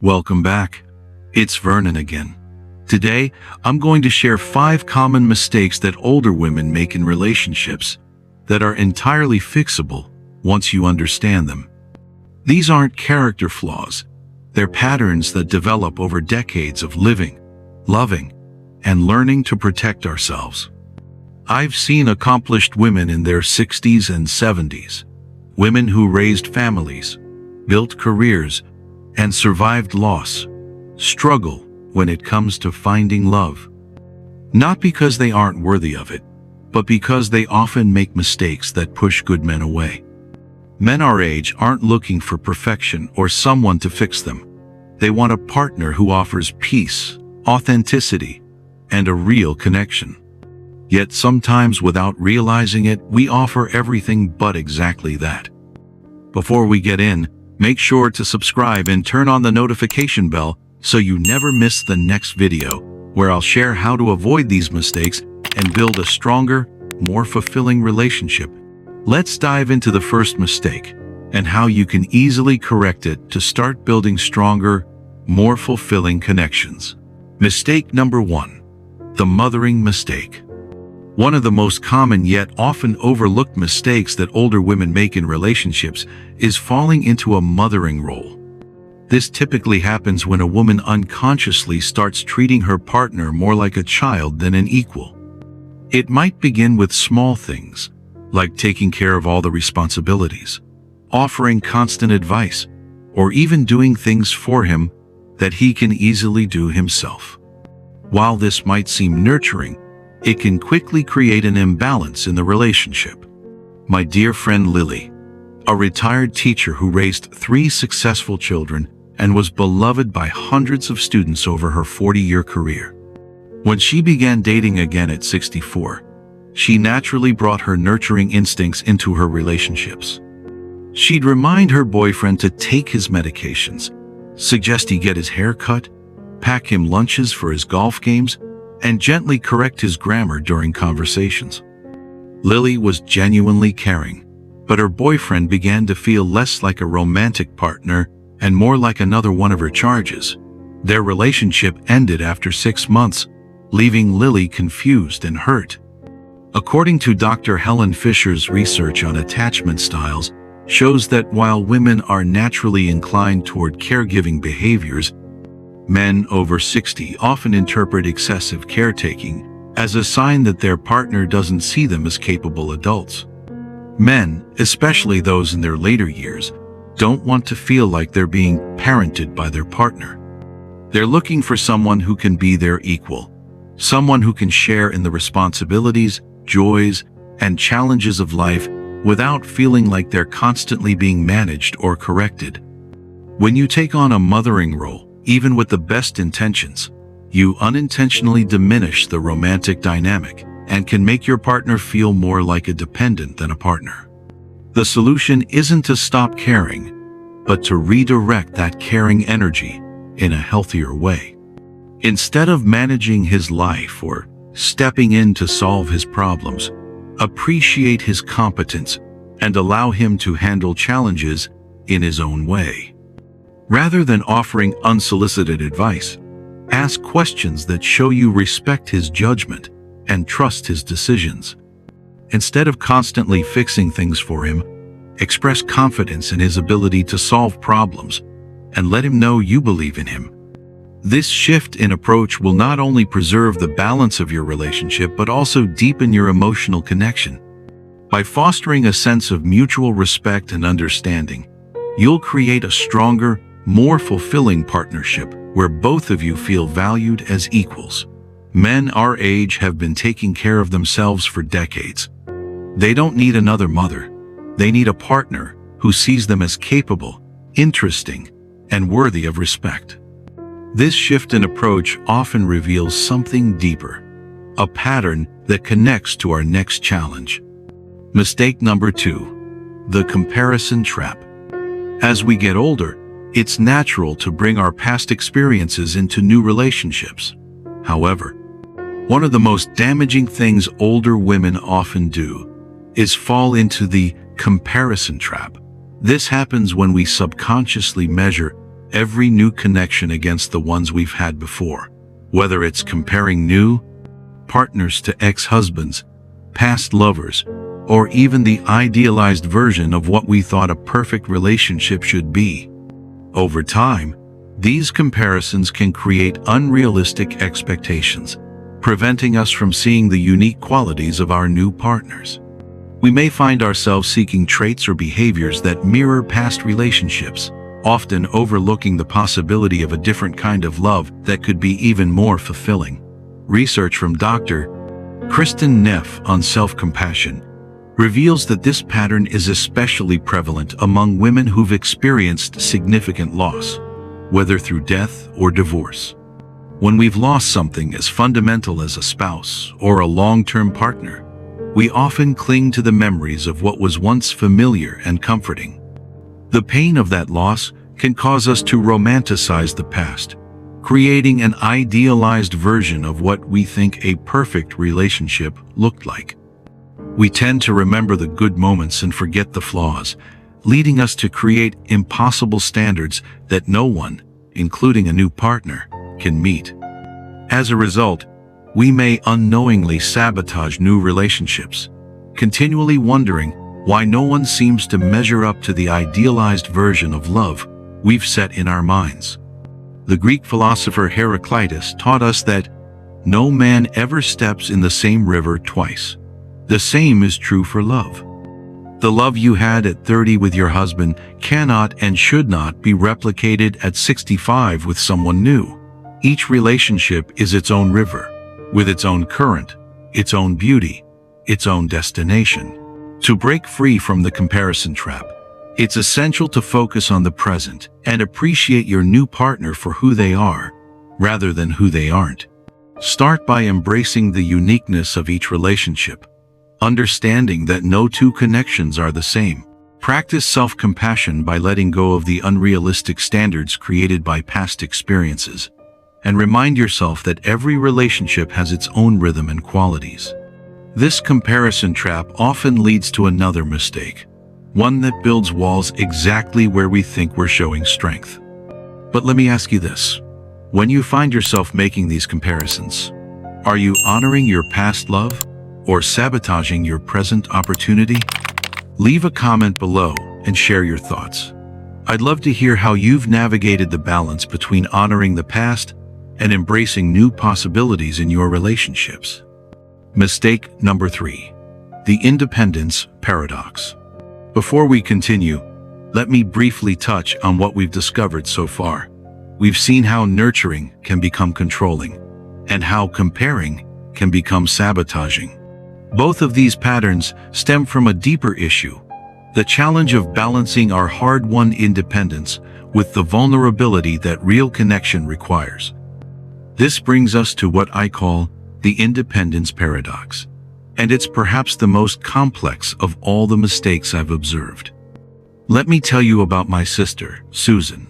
Welcome back. It's Vernon again. Today, I'm going to share 5 common mistakes that older women make in relationships that are entirely fixable once you understand them. These aren't character flaws. They're patterns that develop over decades of living, loving, and learning to protect ourselves. I've seen accomplished women in their 60s and 70s, women who raised families, built careers, and survived loss, struggle when it comes to finding love. Not because they aren't worthy of it, but because they often make mistakes that push good men away. Men our age aren't looking for perfection or someone to fix them. They want a partner who offers peace, authenticity, and a real connection. Yet sometimes without realizing it, we offer everything but exactly that. Before we get in, make sure to subscribe and turn on the notification bell so you never miss the next video, where I'll share how to avoid these mistakes and build a stronger, more fulfilling relationship. Let's dive into the first mistake and how you can easily correct it to start building stronger, more fulfilling connections. Mistake number 1. The mothering mistake. One of the most common yet often overlooked mistakes that older women make in relationships is falling into a mothering role. This typically happens when a woman unconsciously starts treating her partner more like a child than an equal. It might begin with small things, like taking care of all the responsibilities, offering constant advice, or even doing things for him that he can easily do himself. While this might seem nurturing, it can quickly create an imbalance in the relationship. My dear friend Lily, a retired teacher who raised 3 successful children and was beloved by hundreds of students over her 40-year career. When she began dating again at 64, she naturally brought her nurturing instincts into her relationships. She'd remind her boyfriend to take his medications, suggest he get his hair cut, pack him lunches for his golf games, and gently correct his grammar during conversations. Lily was genuinely caring, but her boyfriend began to feel less like a romantic partner and more like another one of her charges. Their relationship ended after 6 months, leaving Lily confused and hurt. According to Dr. Helen Fisher's research on attachment styles, shows that while women are naturally inclined toward caregiving behaviors, men over 60 often interpret excessive caretaking as a sign that their partner doesn't see them as capable adults. Men, especially those in their later years, don't want to feel like they're being parented by their partner. They're looking for someone who can be their equal, someone who can share in the responsibilities, joys, and challenges of life without feeling like they're constantly being managed or corrected. When you take on a mothering role, even with the best intentions, you unintentionally diminish the romantic dynamic and can make your partner feel more like a dependent than a partner. The solution isn't to stop caring, but to redirect that caring energy in a healthier way. Instead of managing his life or stepping in to solve his problems, appreciate his competence and allow him to handle challenges in his own way. Rather than offering unsolicited advice, ask questions that show you respect his judgment and trust his decisions. Instead of constantly fixing things for him, express confidence in his ability to solve problems and let him know you believe in him. This shift in approach will not only preserve the balance of your relationship but also deepen your emotional connection. By fostering a sense of mutual respect and understanding, you'll create a stronger, more fulfilling partnership where both of you feel valued as equals. Men our age have been taking care of themselves for decades. They don't need another mother. They need a partner who sees them as capable, interesting, and worthy of respect. This shift in approach often reveals something deeper, a pattern that connects to our next challenge. Mistake number 2, the comparison trap. As we get older, it's natural to bring our past experiences into new relationships. However, one of the most damaging things older women often do is fall into the comparison trap. This happens when we subconsciously measure every new connection against the ones we've had before, whether it's comparing new partners to ex-husbands, past lovers, or even the idealized version of what we thought a perfect relationship should be. Over time, these comparisons can create unrealistic expectations, preventing us from seeing the unique qualities of our new partners. We may find ourselves seeking traits or behaviors that mirror past relationships, often overlooking the possibility of a different kind of love that could be even more fulfilling. Research from Dr. Kristin Neff on self-compassion reveals that this pattern is especially prevalent among women who've experienced significant loss, whether through death or divorce. When we've lost something as fundamental as a spouse or a long-term partner, we often cling to the memories of what was once familiar and comforting. The pain of that loss can cause us to romanticize the past, creating an idealized version of what we think a perfect relationship looked like. We tend to remember the good moments and forget the flaws, leading us to create impossible standards that no one, including a new partner, can meet. As a result, we may unknowingly sabotage new relationships, continually wondering why no one seems to measure up to the idealized version of love we've set in our minds. The Greek philosopher Heraclitus taught us that no man ever steps in the same river twice. The same is true for love. The love you had at 30 with your husband cannot and should not be replicated at 65 with someone new. Each relationship is its own river, with its own current, its own beauty, its own destination. To break free from the comparison trap, it's essential to focus on the present and appreciate your new partner for who they are, rather than who they aren't. Start by embracing the uniqueness of each relationship, understanding that no two connections are the same. Practice self-compassion by letting go of the unrealistic standards created by past experiences, and remind yourself that every relationship has its own rhythm and qualities. This comparison trap often leads to another mistake, one that builds walls exactly where we think we're showing strength. But let me ask you this. When you find yourself making these comparisons, are you honoring your past love or sabotaging your present opportunity? Leave a comment below and share your thoughts. I'd love to hear how you've navigated the balance between honoring the past and embracing new possibilities in your relationships. Mistake number 3. The independence paradox. Before we continue, let me briefly touch on what we've discovered so far. We've seen how nurturing can become controlling, and how comparing can become sabotaging. Both of these patterns stem from a deeper issue, the challenge of balancing our hard-won independence with the vulnerability that real connection requires. This brings us to what I call the independence paradox, and it's perhaps the most complex of all the mistakes I've observed. Let me tell you about my sister, Susan,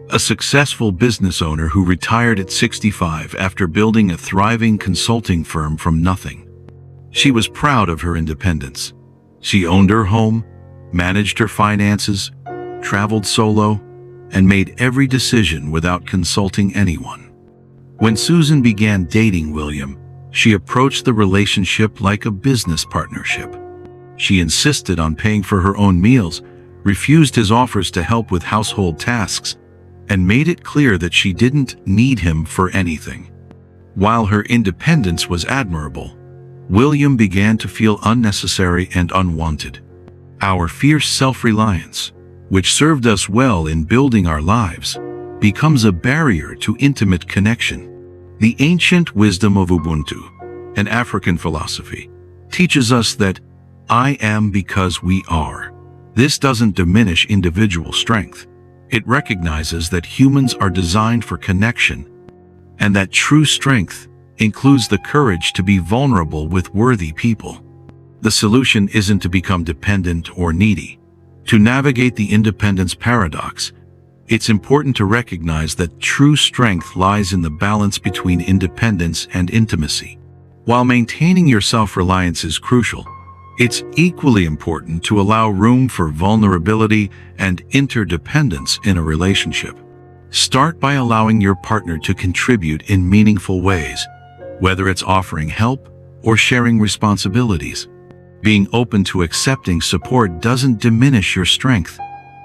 a successful business owner who retired at 65 after building a thriving consulting firm from nothing. She was proud of her independence. She owned her home, managed her finances, traveled solo, and made every decision without consulting anyone. When Susan began dating William, she approached the relationship like a business partnership. She insisted on paying for her own meals, refused his offers to help with household tasks, and made it clear that she didn't need him for anything. While her independence was admirable, William began to feel unnecessary and unwanted. Our fierce self-reliance, which served us well in building our lives, becomes a barrier to intimate connection. The ancient wisdom of Ubuntu, an African philosophy, teaches us that I am because we are. This doesn't diminish individual strength. It recognizes that humans are designed for connection, and that true strength includes the courage to be vulnerable with worthy people. The solution isn't to become dependent or needy. To navigate the independence paradox, it's important to recognize that true strength lies in the balance between independence and intimacy. While maintaining your self-reliance is crucial, it's equally important to allow room for vulnerability and interdependence in a relationship. Start by allowing your partner to contribute in meaningful ways, whether it's offering help or sharing responsibilities. Being open to accepting support doesn't diminish your strength.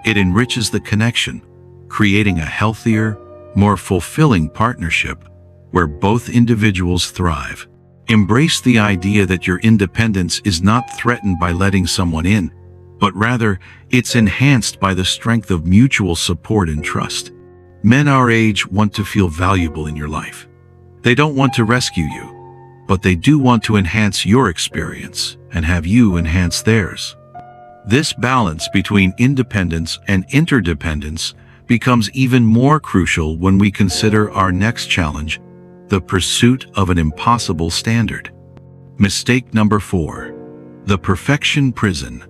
It enriches the connection, creating a healthier, more fulfilling partnership where both individuals thrive. Embrace the idea that your independence is not threatened by letting someone in, but rather it's enhanced by the strength of mutual support and trust. Men our age want to feel valuable in your life. They don't want to rescue you, but they do want to enhance your experience and have you enhance theirs. This balance between independence and interdependence becomes even more crucial when we consider our next challenge, the pursuit of an impossible standard. Mistake number 4. The perfection prison.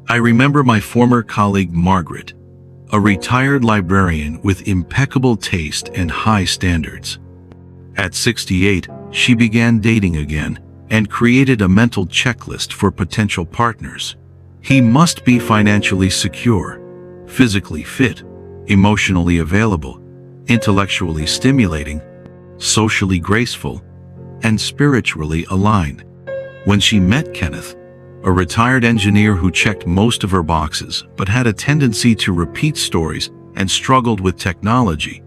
I remember my former colleague Margaret, a retired librarian with impeccable taste and high standards. At 68, she began dating again and created a mental checklist for potential partners. He must be financially secure, physically fit, emotionally available, intellectually stimulating, socially graceful, and spiritually aligned. When she met Kenneth, a retired engineer who checked most of her boxes but had a tendency to repeat stories and struggled with technology,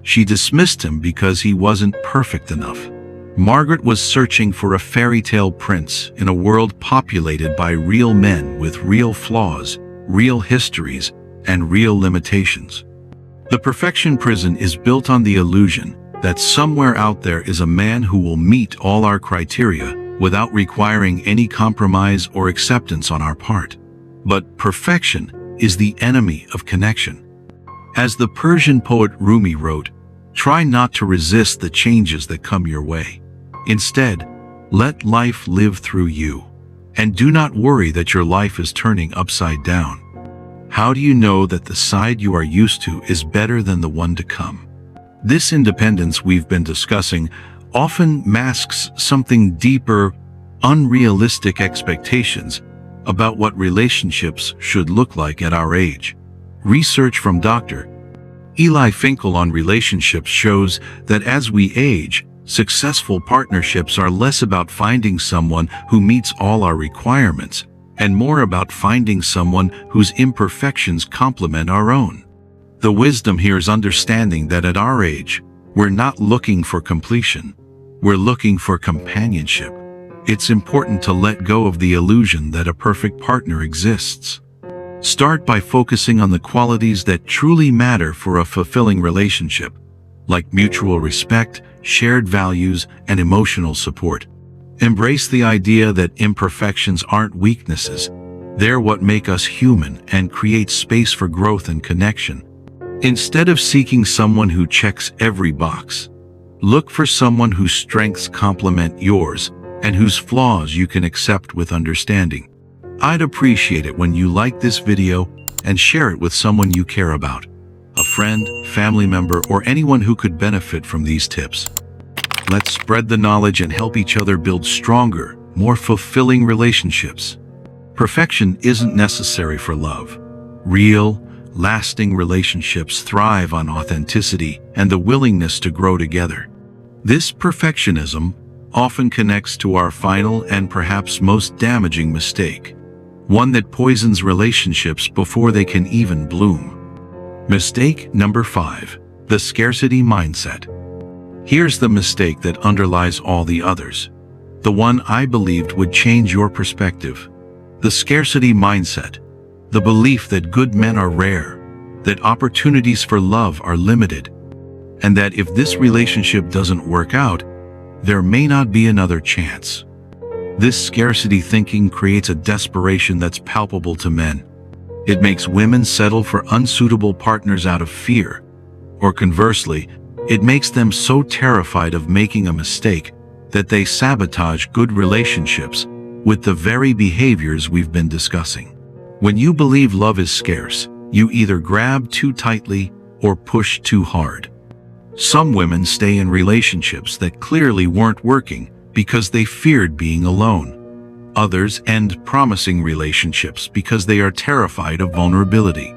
she dismissed him because he wasn't perfect enough. Margaret was searching for a fairy tale prince in a world populated by real men with real flaws, real histories, and real limitations. The perfection prison is built on the illusion that somewhere out there is a man who will meet all our criteria without requiring any compromise or acceptance on our part. But perfection is the enemy of connection. As the Persian poet Rumi wrote, "Try not to resist the changes that come your way. Instead, let life live through you. And do not worry that your life is turning upside down." How do you know that the side you are used to is better than the one to come? This independence we've been discussing often masks something deeper, unrealistic expectations about what relationships should look like at our age. Research from Dr. Eli Finkel on relationships shows that as we age, successful partnerships are less about finding someone who meets all our requirements and more about finding someone whose imperfections complement our own. The wisdom here is understanding that at our age, we're not looking for completion. We're looking for companionship. It's important to let go of the illusion that a perfect partner exists. Start by focusing on the qualities that truly matter for a fulfilling relationship, like mutual respect, shared values, and emotional support. Embrace the idea that imperfections aren't weaknesses. They're what make us human and create space for growth and connection. Instead of seeking someone who checks every box, look for someone whose strengths complement yours and whose flaws you can accept with understanding. I'd appreciate it when you like this video and share it with someone you care about, a friend, family member, or anyone who could benefit from these tips. Let's spread the knowledge and help each other build stronger, more fulfilling relationships. Perfection isn't necessary for love. Real, lasting relationships thrive on authenticity and the willingness to grow together. This perfectionism often connects to our final and perhaps most damaging mistake, one that poisons relationships before they can even bloom. Mistake number 5, the scarcity mindset. Here's the mistake that underlies all the others, the one I believed would change your perspective. The scarcity mindset, the belief that good men are rare, that opportunities for love are limited, and that if this relationship doesn't work out, there may not be another chance. This scarcity thinking creates a desperation that's palpable to men. It makes women settle for unsuitable partners out of fear, or conversely, it makes them so terrified of making a mistake that they sabotage good relationships with the very behaviors we've been discussing. When you believe love is scarce, you either grab too tightly or push too hard. Some women stay in relationships that clearly weren't working because they feared being alone. Others end promising relationships because they are terrified of vulnerability.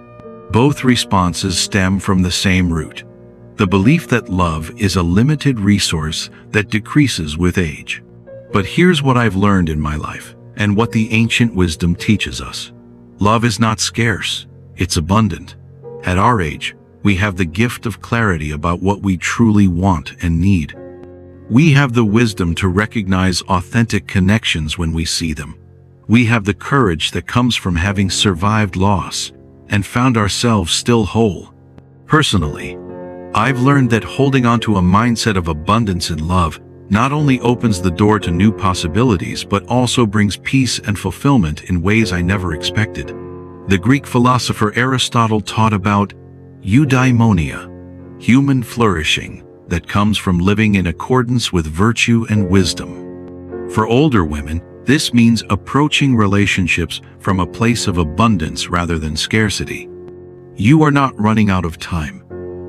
Both responses stem from the same root: The belief that love is a limited resource that decreases with age. But here's what I've learned in my life, and what the ancient wisdom teaches us. Love is not scarce, it's abundant. At our age, we have the gift of clarity about what we truly want and need. We have the wisdom to recognize authentic connections when we see them. We have the courage that comes from having survived loss and found ourselves still whole. Personally, I've learned that holding on to a mindset of abundance and love not only opens the door to new possibilities but also brings peace and fulfillment in ways I never expected. The Greek philosopher Aristotle taught about eudaimonia, human flourishing that comes from living in accordance with virtue and wisdom. For older women, this means approaching relationships from a place of abundance rather than scarcity. You are not running out of time.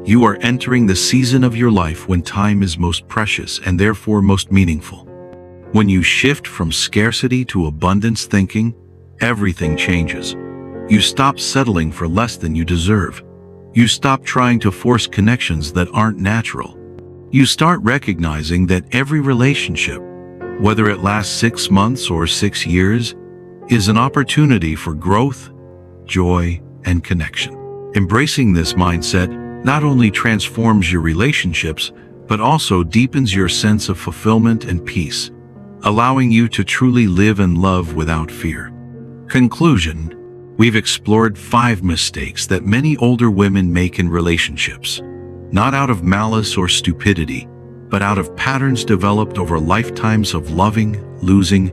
You are entering the season of your life when time is most precious and therefore most meaningful. When you shift from scarcity to abundance thinking, everything changes. You stop settling for less than you deserve. You stop trying to force connections that aren't natural. You start recognizing that every relationship, whether it lasts 6 months or 6 years, is an opportunity for growth, joy, and connection. Embracing this mindset not only transforms your relationships, but also deepens your sense of fulfillment and peace, allowing you to truly live and love without fear. Conclusion: we've explored 5 mistakes that many older women make in relationships, not out of malice or stupidity, but out of patterns developed over lifetimes of loving, losing,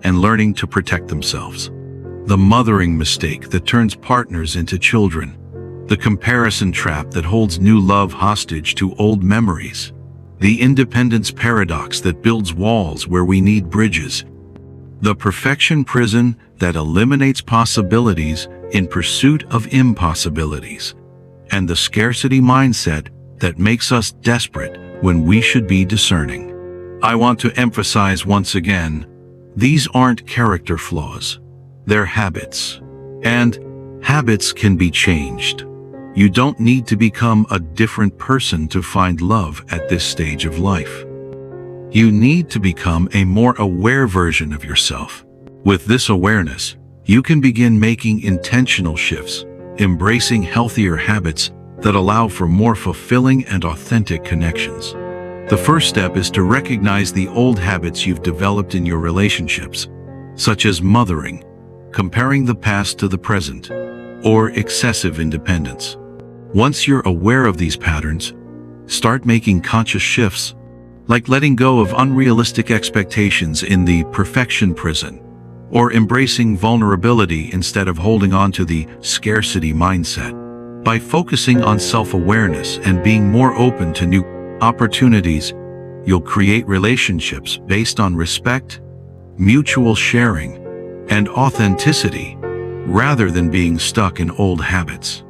and learning to protect themselves. The mothering mistake that turns partners into children. The comparison trap that holds new love hostage to old memories. The independence paradox that builds walls where we need bridges. The perfection prison that eliminates possibilities in pursuit of impossibilities. And the scarcity mindset that makes us desperate when we should be discerning. I want to emphasize once again, these aren't character flaws. They're habits. And habits can be changed. You don't need to become a different person to find love at this stage of life. You need to become a more aware version of yourself. With this awareness, you can begin making intentional shifts, embracing healthier habits that allow for more fulfilling and authentic connections. The first step is to recognize the old habits you've developed in your relationships, such as mothering, comparing the past to the present, or excessive independence. Once you're aware of these patterns, start making conscious shifts, like letting go of unrealistic expectations in the perfection prison, or embracing vulnerability instead of holding on to the scarcity mindset. By focusing on self-awareness and being more open to new opportunities, you'll create relationships based on respect, mutual sharing, and authenticity, rather than being stuck in old habits.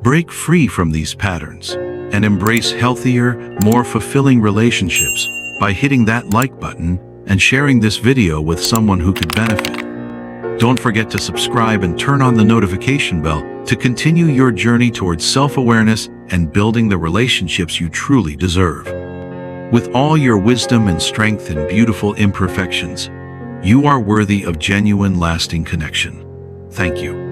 Break free from these patterns and embrace healthier, more fulfilling relationships by hitting that like button and sharing this video with someone who could benefit. Don't forget to subscribe and turn on the notification bell to continue your journey towards self-awareness and building the relationships you truly deserve. With all your wisdom and strength and beautiful imperfections, you are worthy of genuine, lasting connection. Thank you.